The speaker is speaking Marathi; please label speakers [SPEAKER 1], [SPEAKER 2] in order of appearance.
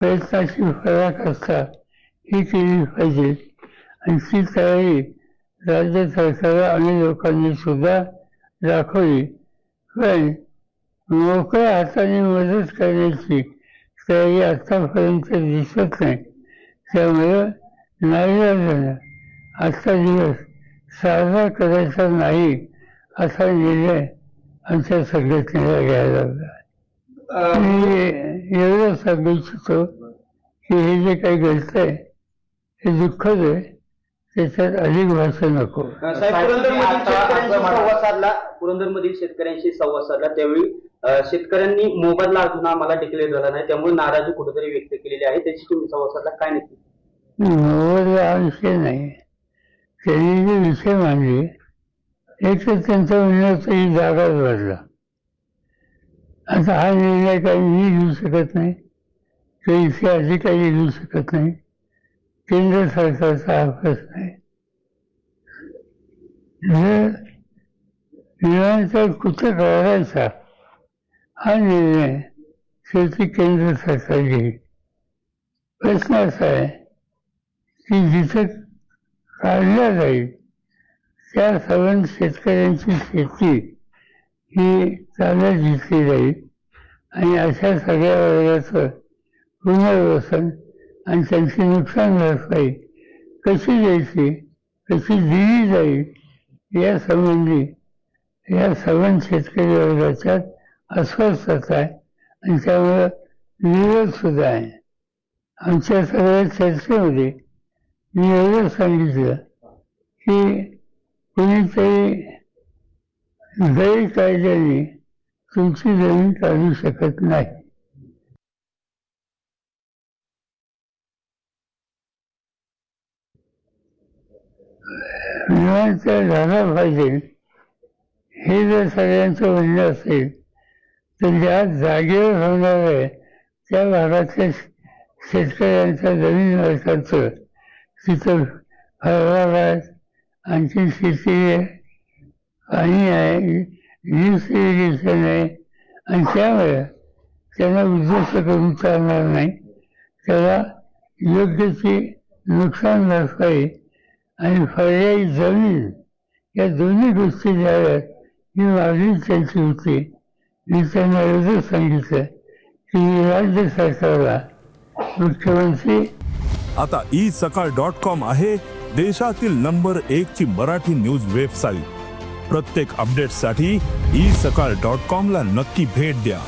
[SPEAKER 1] प्रयत्नाची पराकाष्ठा ही केली पाहिजे आणि ती तयारी राज्य सरकार आणि लोकांनी सुद्धा दाखवली. पण मोकळ्या हाताने मदत करण्याची तयारी आतापर्यंत दिसत नाही. त्यामुळे नाईलाजाने आजचा दिवस साजरा करायचा नाही असा निर्णय आमच्या संघटनेला घ्यायला लागला. मी एवढं सांगू इच्छितो की हे जे काही घडतंय हे दुःखद आहे, त्याच्यात अधिक भाषा नको.
[SPEAKER 2] पुरंदरमधील शेतकऱ्यांशी संवाद साधला त्यावेळी शेतकऱ्यांनी मोबदला अजून आम्हाला डिक्लेअर झाला नाही, त्यामुळे नाराजी कुठेतरी व्यक्त केलेली आहे. त्याची तुम्ही संवाद साधला, काय नक्की?
[SPEAKER 1] मोबदला हा विषय नाही. त्यांनी जे विषय मांडले एक तर त्यांच्या म्हणण्याचा ही जागाच वाढला. आता हा निर्णय काही मी घेऊ शकत नाही, तो इथे अधिकारी घेऊ शकत नाही, केंद्र सरकारचा हा प्रश्न आहे. जर विमानतळ कुठं करायचा हा निर्णय शेवटी केंद्र सरकार घेईल. प्रश्न असा आहे की जिथं काढल्या जाईल त्या सर्व शेतकऱ्यांची शेती ही चालत घेतली जाईल आणि अशा सगळ्या वर्गाचं पुनर्वसन आणि त्यांची नुकसान भरपाई कशी द्यायची, कशी दिली जाईल यासंबंधी या सर्व शेतकरी वर्गाच्यात अस्वस्थता आहे आणि त्यामुळं विरोधसुद्धा आहे. आमच्या सगळ्या चर्चेमध्ये मी एवढं सांगितलं की कुणीतरी गैरकायद्याने तुमची जमीन काढू शकत नाही. विमानतळ झाला पाहिजे हे जर सगळ्यांचं म्हणणं असेल तर ज्या जागेवर होणार आहे त्या भागातल्या शेतकऱ्यांच्या जमीन मालकांचं तिथं फळबाग आहेत, आणखी शेती आहे, पाणी आहे, ड्रिप इरिगेशन आहे आणि त्यामुळे त्यांना उद्ध्वस्त करून चालणार नाही. त्याला योग्य ती नुकसान भरपाई आणि पर्यायी जमीन या दोन्ही गोष्टी द्याव्यात ही मागणी त्यांची होती. मी त्यांना एवढं सांगितलं की राज्य सरकारला मुख्यमंत्री
[SPEAKER 3] आता isakal.com आहे देशातील नंबर 1 ची मराठी न्यूज वेबसाईट. प्रत्येक अपडेटसाठी isakal.com ला नक्की भेट द्या.